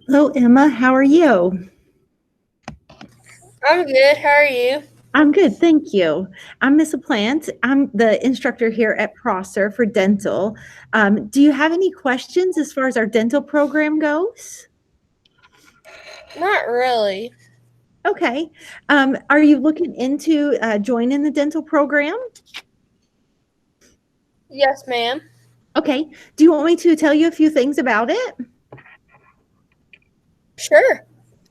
Hello, Emma. How are you? I'm good. How are you? I'm good, thank you. I'm Miss Plant. I'm the instructor here at Prosser for dental. Do you have any questions as far as our dental program goes? Not really. Okay. Are you looking into joining the dental program? Yes, ma'am. Okay. Do you want me to tell you a few things about it? Sure.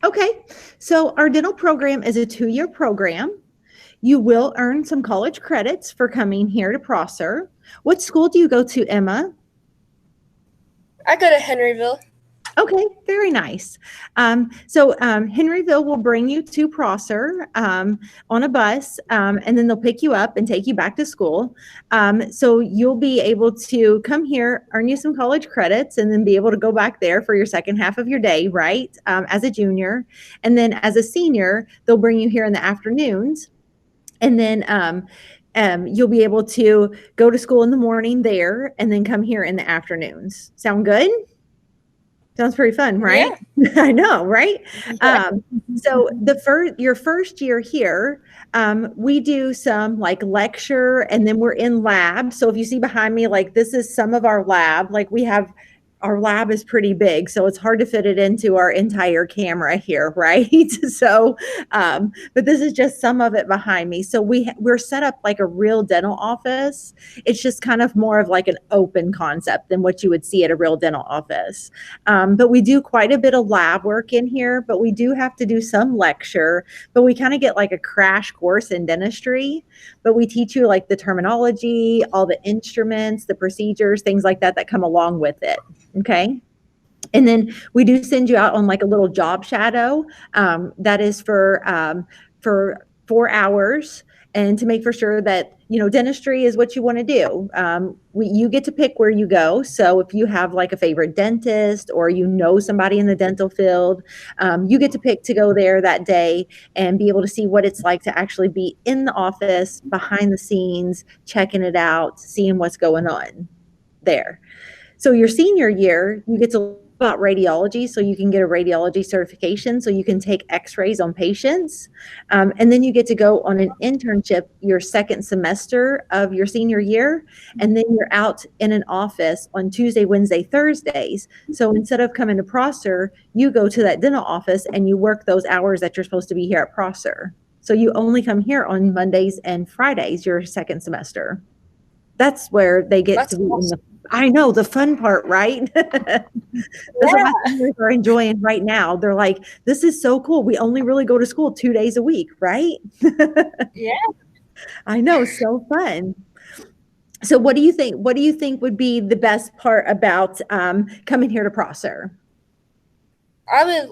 Okay. So, our dental program is a 2-year program. You will earn some college credits for coming here to Prosser. What school do you go to, Emma? I go to Henryville. Okay, very nice. Henryville will bring you to Prosser on a bus, and then they'll pick you up and take you back to school. So you'll be able to come here, earn you some college credits, and then be able to go back there for your second half of your day, right? As a junior. And then as a senior, they'll bring you here in the afternoons. And then you'll be able to go to school in the morning there and then come here in the afternoons. Sound good? Sounds pretty fun, right? Yeah. I know, right? Yeah. So your first year here, we do some like lecture, and then we're in lab. So if you see behind me, like this is some of our lab. Like our lab is pretty big, so it's hard to fit it into our entire camera here, right? But this is just some of it behind me. So we're set up like a real dental office. It's just kind of more of like an open concept than what you would see at a real dental office. But we do quite a bit of lab work in here, but we do have to do some lecture, but we kind of get like a crash course in dentistry, but we teach you like the terminology, all the instruments, the procedures, things like that come along with it. Okay. And then we do send you out on like a little job shadow. That is for 4 hours, and to make for sure that dentistry is what you want to do. You get to pick where you go. So if you have like a favorite dentist or somebody in the dental field, you get to pick to go there that day and be able to see what it's like to actually be in the office, behind the scenes, checking it out, seeing what's going on there. So your senior year, you get to learn about radiology, so you can get a radiology certification, so you can take x-rays on patients. And then you get to go on an internship your second semester of your senior year, and then you're out in an office on Tuesday, Wednesday, Thursdays. So instead of coming to Prosser, you go to that dental office and you work those hours that you're supposed to be here at Prosser. So you only come here on Mondays and Fridays your second semester. That's where they get to That's be in the awesome. I know, the fun part, right? That's what my Yeah. seniors are enjoying right now. They're like, "This is so cool. We only really go to school 2 days a week," right? Yeah. I know, so fun. So what do you think would be the best part about, coming here to Prosser? I would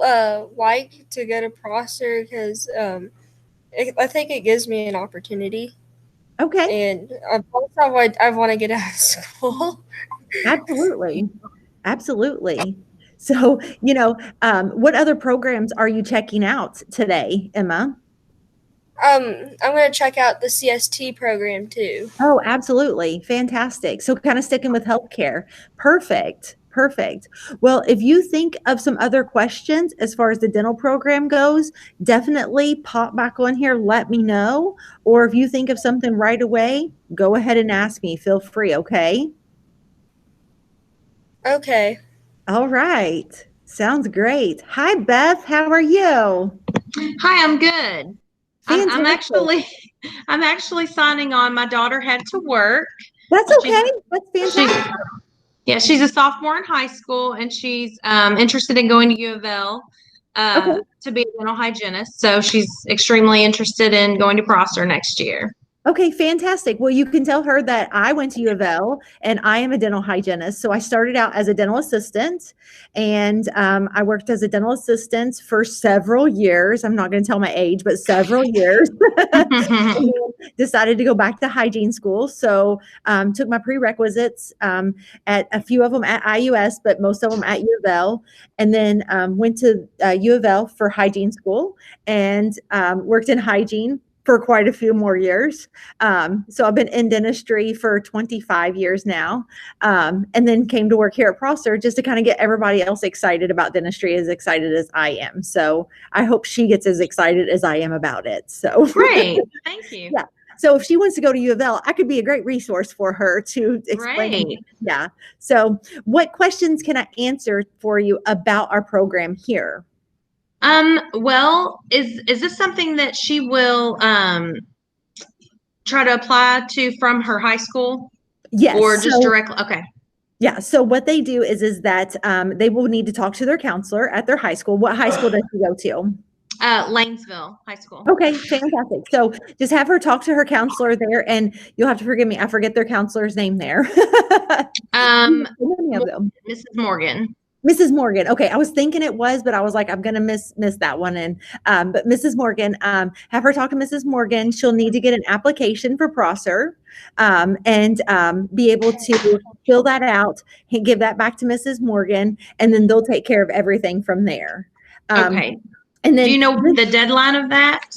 like to go to Prosser because I think it gives me an opportunity, Okay, and also I want to get out of school. absolutely. Absolutely. So, what other programs are you checking out today, Emma? I'm gonna check out the CST program too. Oh, absolutely. Fantastic. So kind of sticking with healthcare. Perfect. Perfect. Well, if you think of some other questions as far as the dental program goes, definitely pop back on here, let me know. Or if you think of something right away, go ahead and ask me. Feel free, okay? Okay. All right. Sounds great. Hi, Beth. How are you? Hi, I'm good. I'm Fantastic. actually I'm actually signing on. My daughter had to work. That's She's okay. That's she's fantastic. yeah, she's a sophomore in high school and she's interested in going to U of L Okay. to be a dental hygienist. So she's extremely interested in going to Prosser next year. Okay, fantastic. Well, you can tell her that I went to U of L and I am a dental hygienist. So I started out as a dental assistant, and I worked as a dental assistant for several years. I'm not going to tell my age, but several years. And then decided to go back to hygiene school. So took my prerequisites at a few of them at IUS, but most of them at U of L. And then went to U of L for hygiene school and worked in hygiene for quite a few more years. So I've been in dentistry for 25 years now, and then came to work here at Prosser just to kind of get everybody else excited about dentistry, as excited as I am. So I hope she gets as excited as I am about it. So Great. Thank you. Yeah. So if she wants to go to U of L, I could be a great resource for her to explain. Great. Yeah. So what questions can I answer for you about our program here? Well, is this something that she will try to apply to from her high school? Yes. Or just directly? Okay. Yeah. So what they do is that they will need to talk to their counselor at their high school. What high school does she go to? Lanesville High School. Okay, fantastic. So just have her talk to her counselor there, and you'll have to forgive me. I forget their counselor's name there. Many of them. Mrs. Morgan. Mrs. Morgan. Okay, I was thinking it was, but I was like, I'm gonna miss that one. And but Mrs. Morgan, have her talk to Mrs. Morgan. She'll need to get an application for Prosser, and be able to fill that out and give that back to Mrs. Morgan, and then they'll take care of everything from there. Okay. And then, do you know the deadline of that?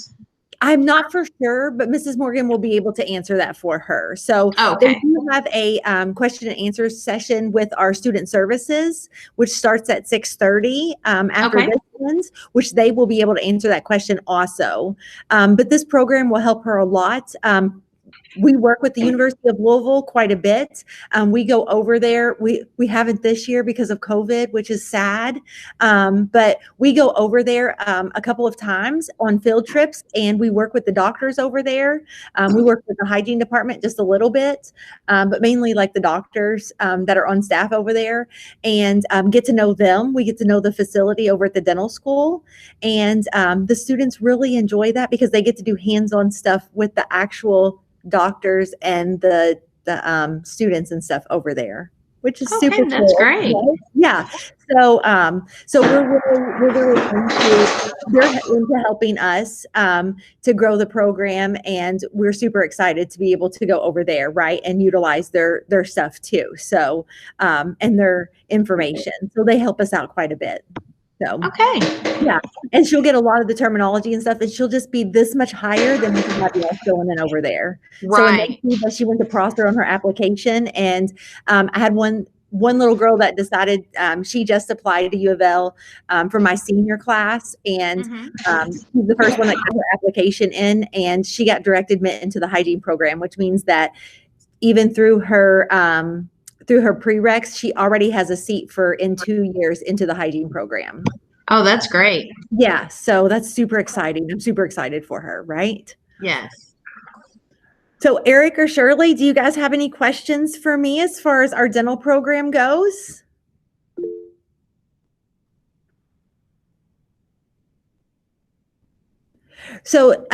I'm not for sure, but Mrs. Morgan will be able to answer that for her. So Okay. they do have a question and answer session with our student services, which starts at 6:30 after Okay. this one's, which they will be able to answer that question also. But this program will help her a lot. We work with the University of Louisville quite a bit. We go over there. We haven't this year because of COVID, which is sad. But we go over there a couple of times on field trips, and we work with the doctors over there. We work with the hygiene department just a little bit, but mainly like the doctors that are on staff over there, and get to know them. We get to know the facility over at the dental school, and the students really enjoy that because they get to do hands-on stuff with the actual doctors and the students and stuff over there, which is super cool. That's great. Right? Yeah. So we're really they're into helping us to grow the program, and we're super excited to be able to go over there, right, and utilize their stuff too. So and their information. So they help us out quite a bit. So Okay. yeah, and she'll get a lot of the terminology and stuff, and she'll just be this much higher than everybody else going in over there. Right. So she went to Prosser on her application, and I had one little girl that decided she just applied to U of L for my senior class, and she's the first one that got her application in, and she got direct admit into the hygiene program, which means that even through her prereqs, she already has a seat for in 2 years into the hygiene program. Oh, that's great. Yeah, so that's super exciting. I'm super excited for her, right? Yes. So Eric or Shirley, do you guys have any questions for me as far as our dental program goes? So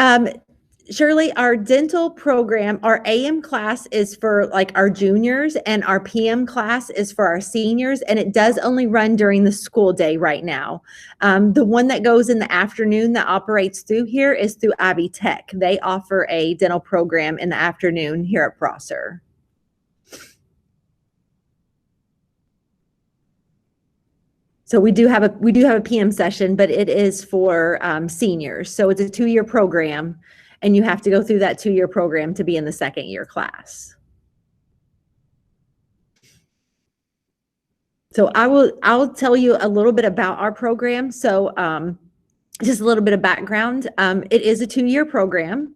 Shirley, our dental program, our AM class is for like our juniors, and our PM class is for our seniors, and it does only run during the school day right now. The one that goes in the afternoon that operates through here is through Ivy Tech. They offer a dental program in the afternoon here at Prosser. So we do have a PM session, but it is for seniors. So it's a 2-year program, and you have to go through that 2-year program to be in the 2nd year class. So I'll tell you a little bit about our program. So just a little bit of background. It is a 2-year program.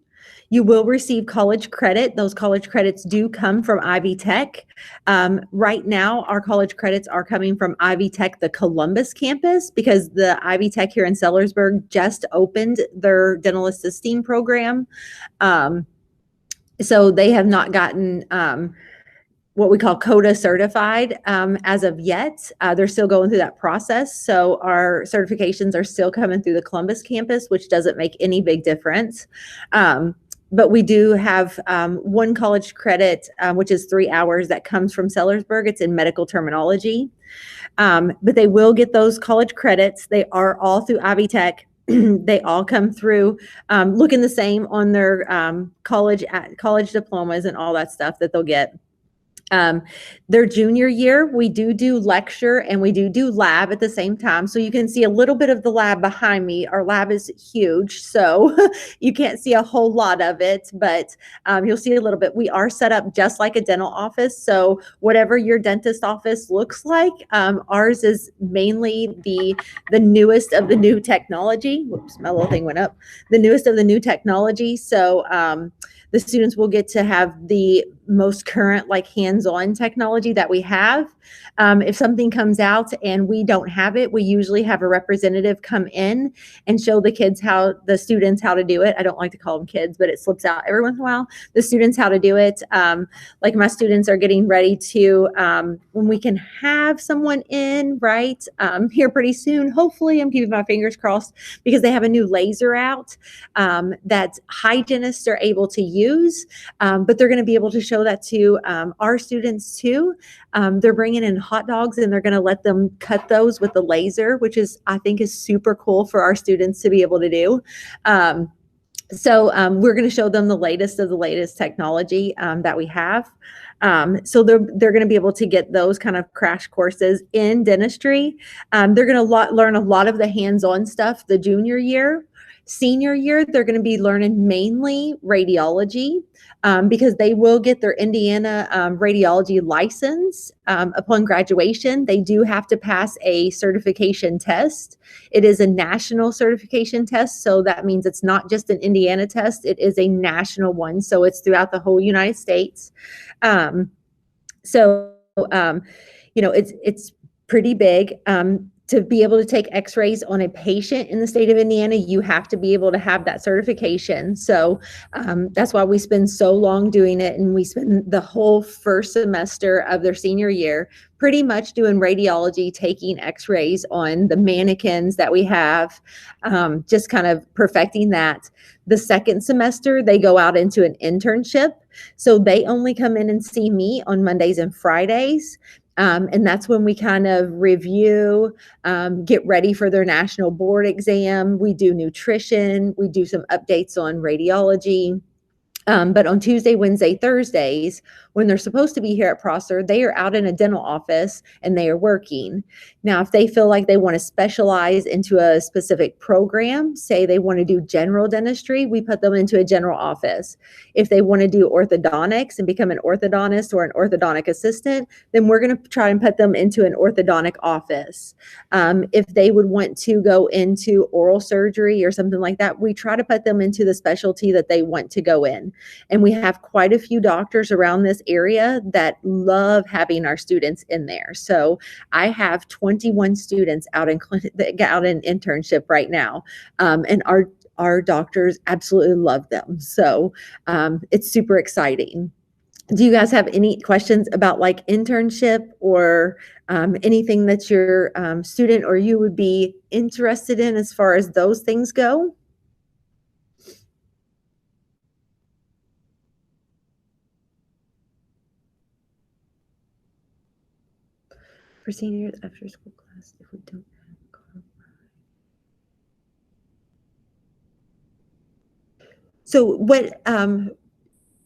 You will receive college credit. Those college credits do come from Ivy Tech. Right now, our college credits are coming from Ivy Tech, the Columbus campus, because the Ivy Tech here in Sellersburg just opened their dental assisting program. So they have not gotten what we call CODA certified as of yet. They're still going through that process. So our certifications are still coming through the Columbus campus, which doesn't make any big difference. But we do have 1 college credit, which is 3 hours, that comes from Sellersburg. It's in medical terminology. But they will get those college credits. They are all through Ivy Tech. They all come through looking the same on their college diplomas and all that stuff that they'll get. Their junior year, we do lecture and we do lab at the same time. So you can see a little bit of the lab behind me. Our lab is huge, so you can't see a whole lot of it, but you'll see a little bit. We are set up just like a dental office. So whatever your dentist office looks like, ours is mainly the newest of the new technology. Whoops, my little thing went up. The newest of the new technology. So the students will get to have the most current, like hands-on technology that we have. If something comes out and we don't have it, we usually have a representative come in and show the students how to do it. I don't like to call them kids, but it slips out every once in a while. The students how to do it. Like my students are getting ready to, when we can have someone in, right, here pretty soon. Hopefully, I'm keeping my fingers crossed because they have a new laser out that hygienists are able to use, but they're going to be able to show that to our students too. They're bringing in hot dogs and they're going to let them cut those with the laser, which I think is super cool for our students to be able to do. So we're going to show them the latest of the latest technology that we have. So they're going to be able to get those kind of crash courses in dentistry. They're going to learn a lot of the hands-on stuff the junior year. Senior year, they're going to be learning mainly radiology because they will get their Indiana radiology license upon graduation. They do have to pass a certification test. It is a national certification test, so that means it's not just an Indiana test. It is a national one, so it's throughout the whole United States. It's pretty big. To be able to take x-rays on a patient in the state of Indiana, you have to be able to have that certification. So that's why we spend so long doing it. And we spend the whole first semester of their senior year pretty much doing radiology, taking x-rays on the mannequins that we have, just kind of perfecting that. The second semester, they go out into an internship. So they only come in and see me on Mondays and Fridays. And that's when we kind of review, get ready for their national board exam. We do nutrition. We do some updates on radiology. But on Tuesday, Wednesday, Thursdays, when they're supposed to be here at Prosser, they are out in a dental office and they are working. Now, if they feel like they want to specialize into a specific program, say they want to do general dentistry, we put them into a general office. If they want to do orthodontics and become an orthodontist or an orthodontic assistant, then we're going to try and put them into an orthodontic office. If they would want to go into oral surgery or something like that, we try to put them into the specialty that they want to go in. And we have quite a few doctors around this area that love having our students in there. So I have 21 students out in internship right now, and our doctors absolutely love them. So it's super exciting. Do you guys have any questions about like internship or anything that your student or you would be interested in as far as those things go? For seniors after school class, if we don't have a car. So what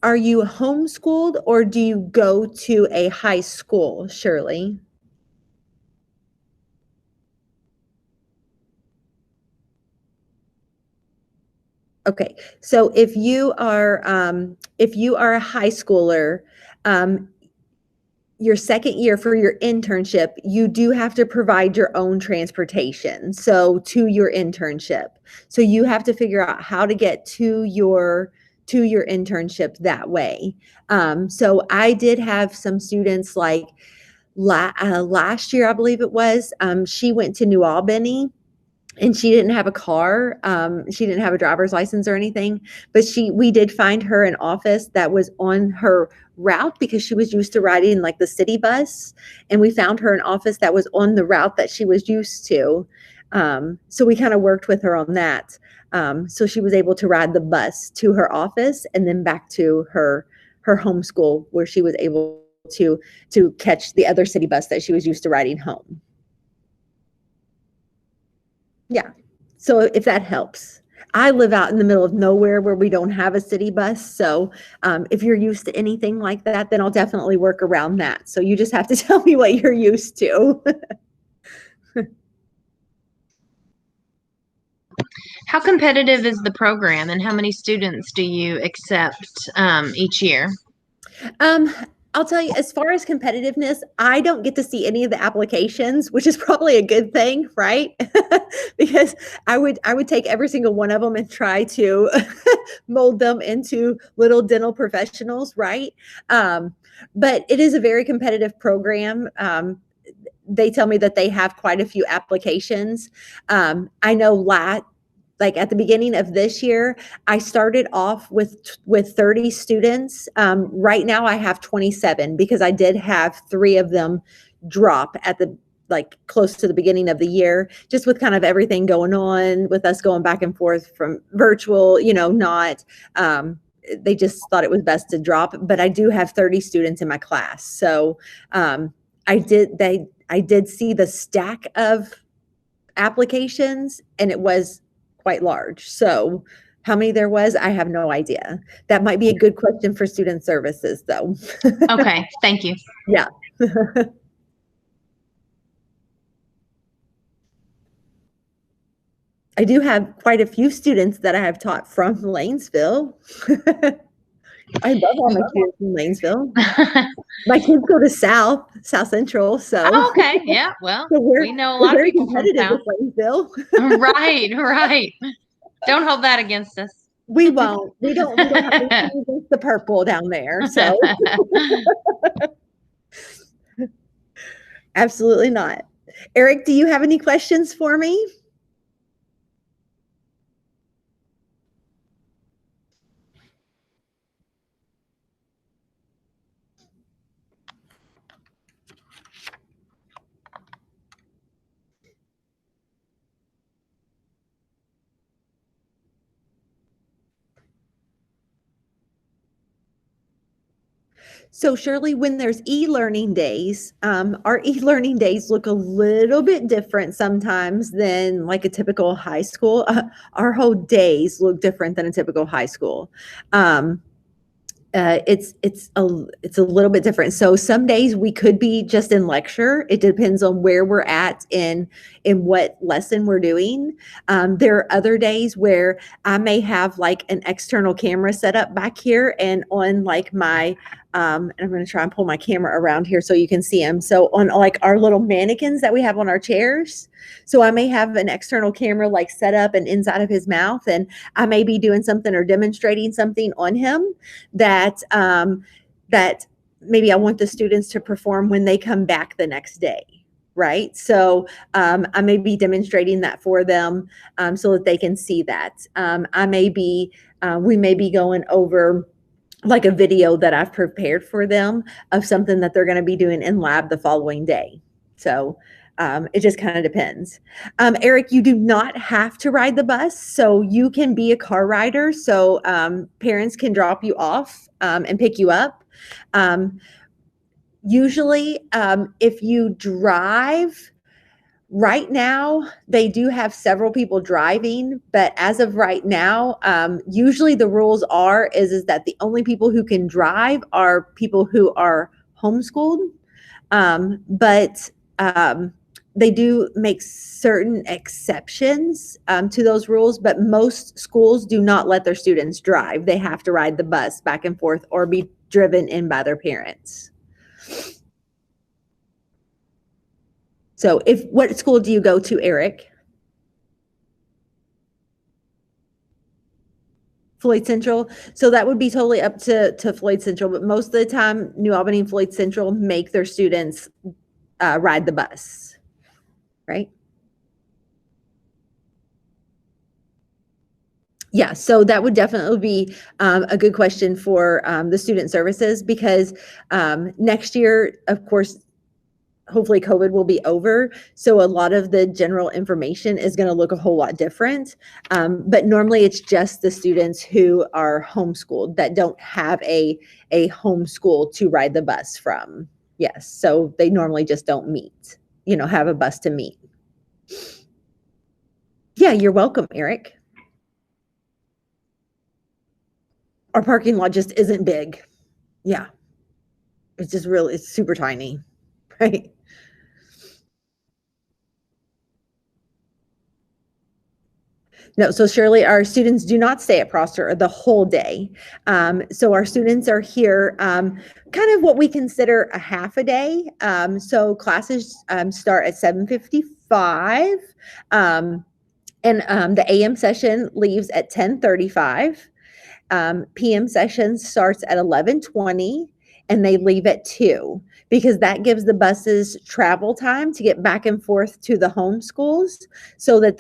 are you homeschooled or do you go to a high school, Shirley? Okay, so if you are a high schooler, your second year for your internship, you do have to provide your own transportation. So to your internship. So you have to figure out how to get to your internship that way. So I did have some students like last year, I believe it was, she went to New Albany and she didn't have a car. She didn't have a driver's license or anything, but we did find her an office that was on her route because she was used to riding like the city bus. And we found her an office that was on the route that she was used to. So we kind of worked with her on that. So she was able to ride the bus to her office and then back to her homeschool where she was able to catch the other city bus that she was used to riding home. Yeah. So if that helps. I live out in the middle of nowhere where we don't have a city bus. So if you're used to anything like that, then I'll definitely work around that. So you just have to tell me what you're used to. How competitive is the program, and how many students do you accept each year? I'll tell you, as far as competitiveness, I don't get to see any of the applications, which is probably a good thing, right? Because I would take every single one of them and try to mold them into little dental professionals, right? But it is a very competitive program. They tell me that they have quite a few applications. I know like at the beginning of this year, I started off with 30 students. Right now I have 27 because I did have 3 of them drop at the like close to the beginning of the year, just with kind of everything going on with us going back and forth from virtual, not they just thought it was best to drop, but I do have 30 students in my class. So I did see the stack of applications, and it was quite large. So how many there was, I have no idea. That might be a good question for student services, though. Okay, thank you. Yeah. I do have quite a few students that I have taught from Lanesville. I love all my students from Lanesville. My kids go to South Central, so. Oh, okay, yeah, well, So we know a lot of very people from competitive South. with Lanesville. Right. Don't hold that against us. We won't. We don't have anything against the purple down there. So absolutely not. Eric, do you have any questions for me? So Shirley, when there's e-learning days, our e-learning days look a little bit different sometimes than like a typical high school. Our whole days look different than a typical high school. It's a little bit different. So some days we could be just in lecture. It depends on where we're at in what lesson we're doing. There are other days where I may have like an external camera set up back here and on like my and I'm going to try and pull my camera around here so you can see them. So on like our little mannequins that we have on our chairs. So I may have an external camera like set up and inside of his mouth, and I may be doing something or demonstrating something on him that that maybe I want the students to perform when they come back the next day. Right. So I may be demonstrating that for them so that they can see that. We may be going over like a video that I've prepared for them of something that they're going to be doing in lab the following day. So it just kind of depends. Eric, you do not have to ride the bus, so you can be a car rider. So parents can drop you off and pick you up. Usually, if you drive, right now, they do have several people driving, but as of right now, usually the rules is that the only people who can drive are people who are homeschooled. But they do make certain exceptions to those rules, but most schools do not let their students drive. They have to ride the bus back and forth or be driven in by their parents. So what school do you go to, Eric? Floyd Central. So that would be totally up to Floyd Central, but most of the time, New Albany and Floyd Central make their students ride the bus, right? Yeah, so that would definitely be a good question for the student services because next year, of course, hopefully COVID will be over. So a lot of the general information is going to look a whole lot different. But normally it's just the students who are homeschooled that don't have a homeschool to ride the bus from. Yes. So they normally just don't meet, have a bus to meet. Yeah, you're welcome, Eric. our parking lot just isn't big. Yeah. It's just really, it's super tiny, right? No, so Shirley, our students do not stay at Prosser the whole day. So our students are here kind of what we consider a half a day. So classes start at 7:55, and the AM session leaves at 10:35. PM session starts at 11:20, and they leave at 2, because that gives the buses travel time to get back and forth to the homeschools, so that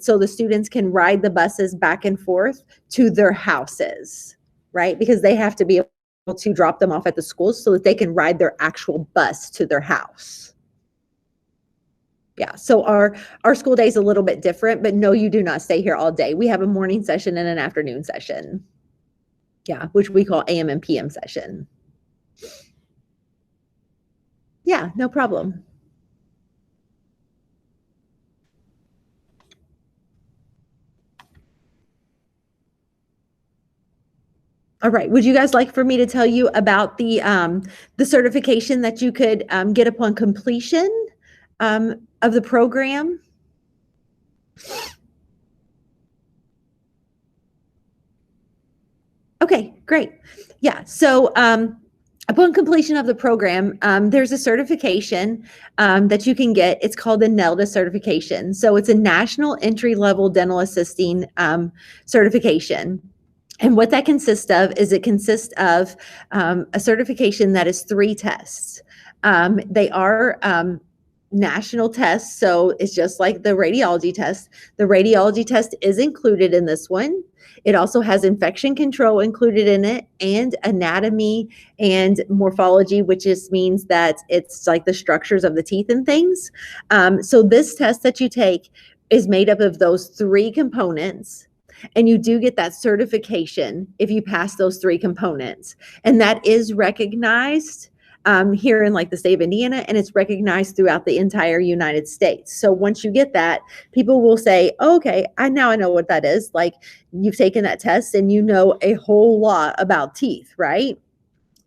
so the students can ride the buses back and forth to their houses, right? Because they have to be able to drop them off at the schools so that they can ride their actual bus to their house. Yeah, so our school day is a little bit different, but no, you do not stay here all day. We have a morning session and an afternoon session. Yeah, which we call AM and PM session. Yeah, no problem. All right. Would you guys like for me to tell you about the certification that you could get upon completion of the program? Okay, great. Yeah. So upon completion of the program, there's a certification that you can get. It's called the NELDA certification. So it's a National Entry-Level Dental Assisting certification. And what that consists of is it consists of a certification that is 3 tests. They are national tests, so it's just like the radiology test. The radiology test is included in this one. It also has infection control included in it, and anatomy and morphology, which just means that it's like the structures of the teeth and things. So this test that you take is made up of those 3 components. And you do get that certification if you pass those 3 components. And that is recognized here in like the state of Indiana, and it's recognized throughout the entire United States. So once you get that, people will say, oh, okay, now I know what that is. Like, you've taken that test and you know a whole lot about teeth, right?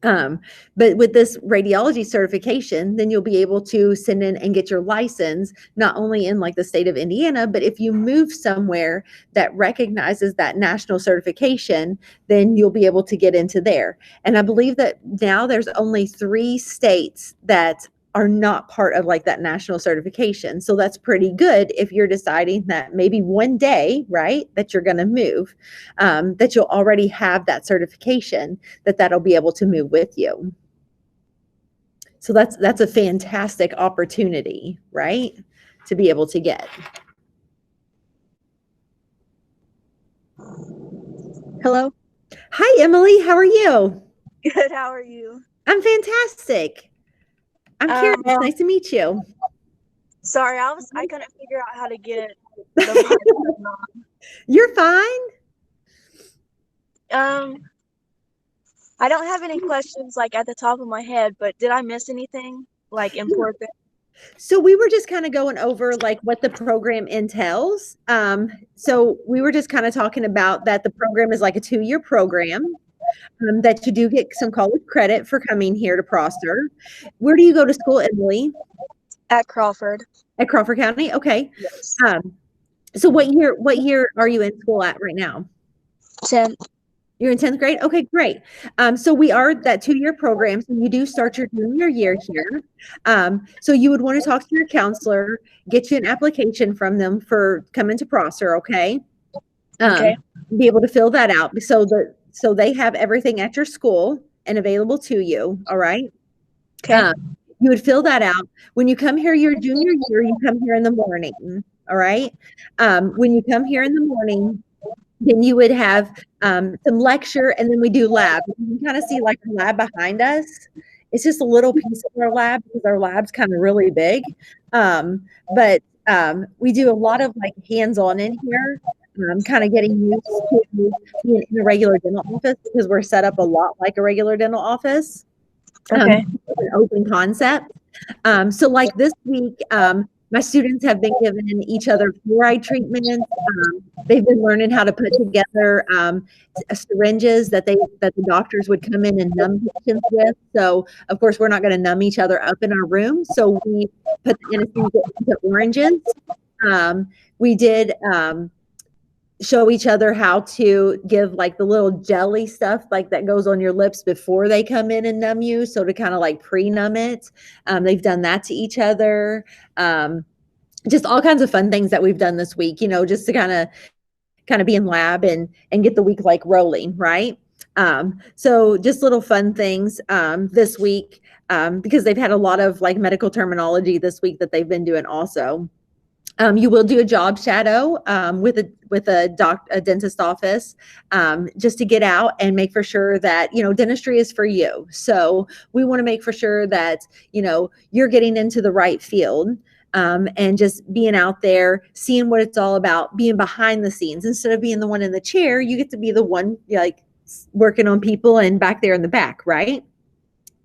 But with this radiology certification, then you'll be able to send in and get your license, not only in like the state of Indiana, but if you move somewhere that recognizes that national certification, then you'll be able to get into there. And I believe that now there's only 3 states that are not part of like that national certification. So that's pretty good if you're deciding that maybe one day, right, that you're going to move, that you'll already have that certification, that'll be able to move with you. So that's a fantastic opportunity, right, to be able to get. Hello. Hi, Emily. How are you? Good. How are you? I'm fantastic. I'm Karen. It's nice to meet you. Sorry, I couldn't figure out how to get it. You're fine. I don't have any questions like at the top of my head, but did I miss anything like important? So we were just kind of going over like what the program entails. So we were just kind of talking about that the program is like a 2-year program. That you do get some college credit for coming here to Prosser. Where do you go to school, Emily? At Crawford. At Crawford County? Okay. Yes. So what year are you in school at right now? 10th. You're in 10th grade? Okay, great. So we are that 2-year program. So you do start your junior year here. So you would want to talk to your counselor, get you an application from them for coming to Prosser, okay? Okay. Be able to fill that out. So they have everything at your school and available to you. All right. Okay. You would fill that out. When you come here your junior year, you come here in the morning. All right. When you come here in the morning, then you would have some lecture, and then we do lab. You can kind of see like the lab behind us. It's just a little piece of our lab because our lab's kind of really big. But we do a lot of like hands-on in here. Kind of getting used to being in a regular dental office because we're set up a lot like a regular dental office. Okay. An open concept. So like this week, My students have been given each other fluoride treatments. They've been learning how to put together syringes that the doctors would come in and numb patients with. So, of course, we're not going to numb each other up in our room. So we put the anesthesia into oranges. We did show each other how to give like the little jelly stuff like that goes on your lips before they come in and numb you. So to kind of like pre-numb it. They've done that to each other. Just all kinds of fun things that we've done this week, just to kind of be in lab and get the week like rolling, right? So just little fun things this week because they've had a lot of like medical terminology this week that they've been doing also. You will do a job shadow with a dentist office just to get out and make for sure that, dentistry is for you. So we want to make for sure that, you're getting into the right field and just being out there, seeing what it's all about, being behind the scenes. Instead of being the one in the chair, you get to be the one like working on people and back there in the back, right?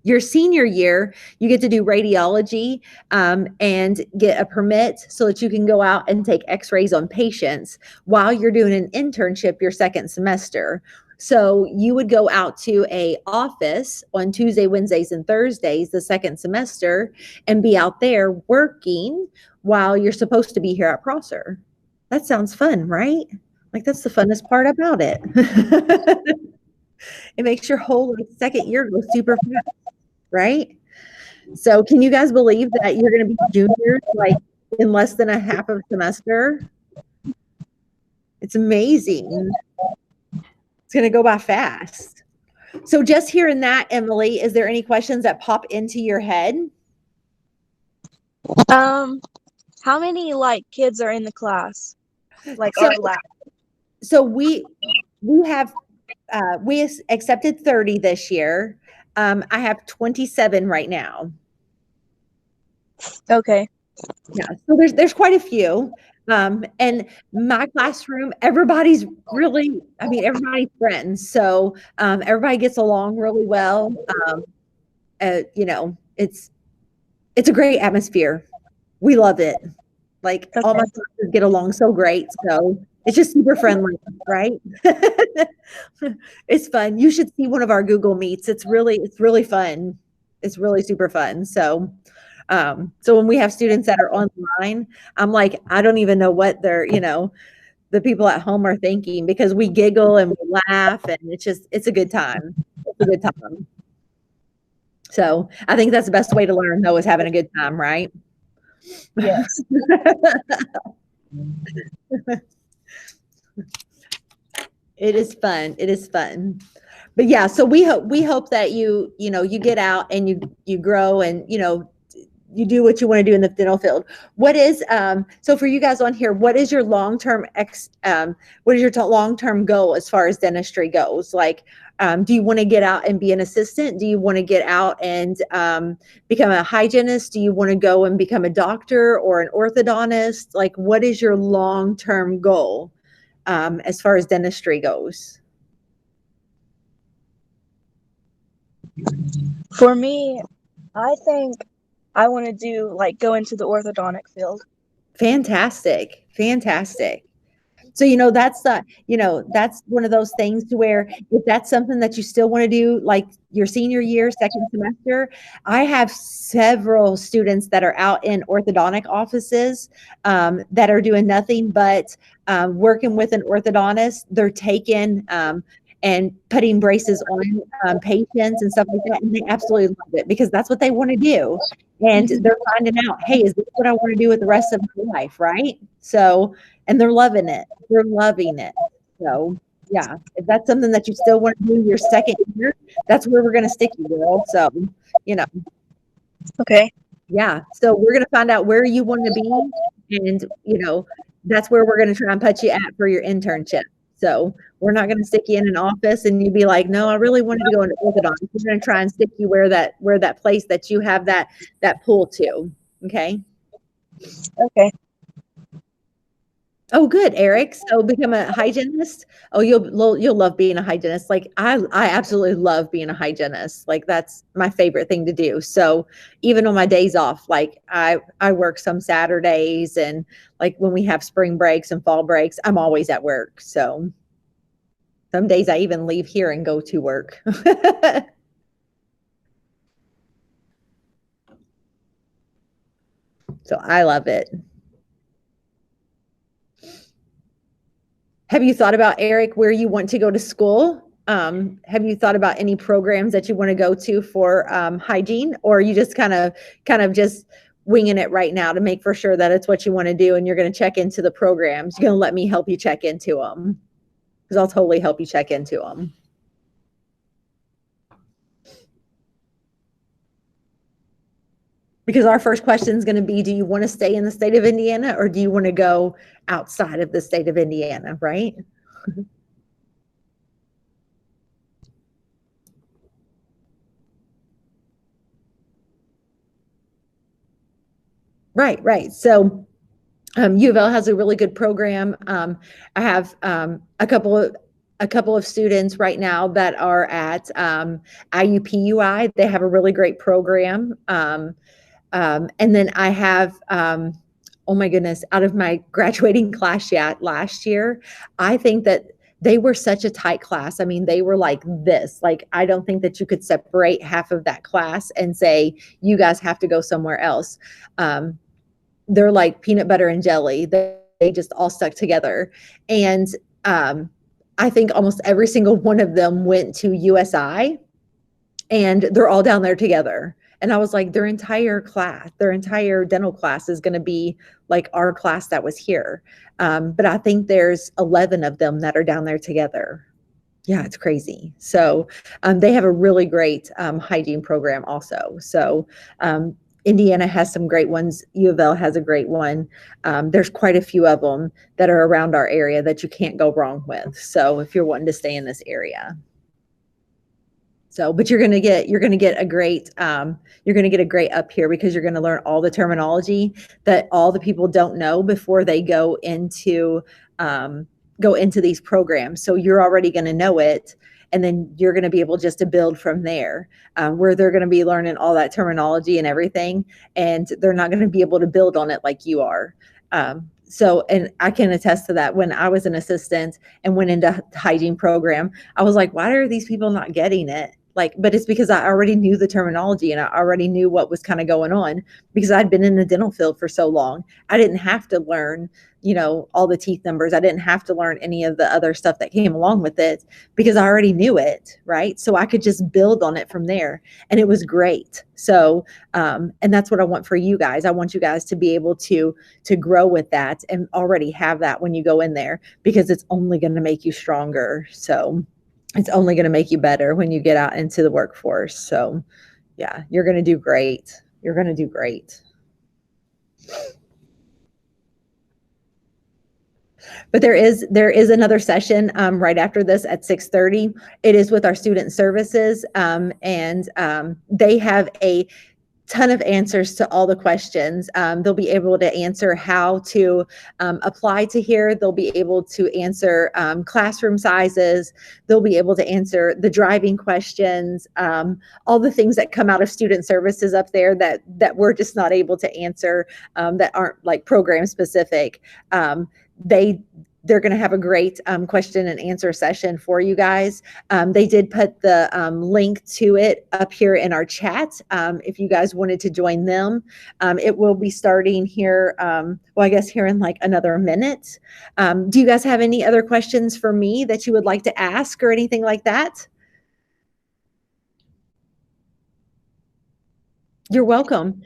Your senior year, you get to do radiology and get a permit so that you can go out and take x-rays on patients while you're doing an internship your second semester. So you would go out to a office on Tuesday, Wednesdays, and Thursdays the second semester and be out there working while you're supposed to be here at Prosser. That sounds fun, right? Like that's the funnest part about it. It makes your whole second year go super fast. Right? So can you guys believe that you're going to be juniors like in less than a half of a semester? It's amazing. It's going to go by fast. So just hearing that, Emily, is there any questions that pop into your head? How many like kids are in the class? Like our lab. So we have we accepted 30 this year. I have 27 right now. Okay. Yeah, so there's quite a few. And my classroom, everybody's friends. So everybody gets along really well. It's a great atmosphere. We love it. Like Okay. all my classes get along so great. So it's just super friendly, right? It's fun. You should see one of our Google Meets. It's really fun. It's really super fun. So when we have students that are online, I'm like, I don't even know what they're, the people at home are thinking because we giggle and we laugh and it's a good time. It's a good time. So I think that's the best way to learn though is having a good time, right? Yes. It is fun. It is fun. But yeah, so we hope that you get out and you grow and you do what you want to do in the dental field. What is so for you guys on here, what is your long-term long-term goal as far as dentistry goes? Like do you want to get out and be an assistant? Do you want to get out and become a hygienist? Do you want to go and become a doctor or an orthodontist? Like what is your long-term goal as far as dentistry goes? For me, I think I want to go into the orthodontic field. Fantastic. So, that's one of those things to where if that's something that you still want to do, like your senior year, second semester, I have several students that are out in orthodontic offices that are doing nothing but working with an orthodontist. They're taking and putting braces on patients and stuff like that. And they absolutely love it because that's what they want to do. And they're finding out, hey, is this what I want to do with the rest of my life, right? So, and they're loving it. They're loving it. So, yeah, if that's something that you still want to do your second year, that's where we're going to stick you, girl. So, Okay. Yeah. So we're going to find out where you want to be. And, that's where we're going to try and put you at for your internship. So we're not going to stick you in an office and you'd be like, no, I really wanted to go into orthodontics. We're going to try and stick you where that place that you have that pull to. Okay. Okay. Oh, good, Eric. So become a hygienist. Oh, you'll love being a hygienist. Like I absolutely love being a hygienist. Like that's my favorite thing to do. So even on my days off, like I work some Saturdays, and like when we have spring breaks and fall breaks, I'm always at work. So some days I even leave here and go to work. So I love it. Have you thought about, Eric, where you want to go to school? Have you thought about any programs that you want to go to for hygiene, or are you just kind of just winging it right now to make for sure that it's what you want to do, and you're going to check into the programs? You're going to let me help you check into them, because I'll totally help you check into them. Because our first question is going to be, do you want to stay in the state of Indiana, or do you want to go outside of the state of Indiana, right? Right. So U of L has a really good program. I have a couple of students right now that are at IUPUI. They have a really great program. And then I have, oh my goodness, out of my graduating class last year, I think that they were such a tight class. I mean, they were like this. Like, I don't think that you could separate half of that class and say, you guys have to go somewhere else. They're like peanut butter and jelly. They just all stuck together. And I think almost every single one of them went to USI, and they're all down there together. And I was like, their entire dental class is going to be like our class that was here. But I think there's 11 of them that are down there together. Yeah, it's crazy. So they have a really great hygiene program also. So Indiana has some great ones. U of L has a great one. There's quite a few of them that are around our area that you can't go wrong with. So if you're wanting to stay in this area. So, but you're going to get a great up here, because you're going to learn all the terminology that all the people don't know before they go into these programs. So you're already going to know it, and then you're going to be able just to build from there, where they're going to be learning all that terminology and everything, and they're not going to be able to build on it like you are. So, and I can attest to that. When I was an assistant and went into hygiene program, I was like, why are these people not getting it? Like, but it's because I already knew the terminology, and I already knew what was kind of going on, because I'd been in the dental field for so long. I didn't have to learn, all the teeth numbers. I didn't have to learn any of the other stuff that came along with it, because I already knew it, right? So I could just build on it from there, and it was great. So, and that's what I want for you guys. I want you guys to be able to grow with that and already have that when you go in there, because it's only going to make you stronger. So it's only going to make you better when you get out into the workforce. So yeah, you're going to do great. You're going to do great. But there is another session right after this at 6:30. It is with our student services, and they have a ton of answers to all the questions. They'll be able to answer how to apply to here. They'll be able to answer classroom sizes. They'll be able to answer the driving questions, all the things that come out of student services up there that we're just not able to answer, that aren't like program specific. They're going to have a great question and answer session for you guys. They did put the link to it up here in our chat. If you guys wanted to join them, it will be starting here. Well, I guess here in like another minute. Do you guys have any other questions for me that you would like to ask or anything like that? You're welcome.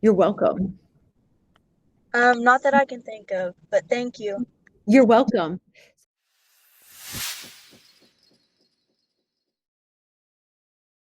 You're welcome. Not that I can think of, but thank you. You're welcome.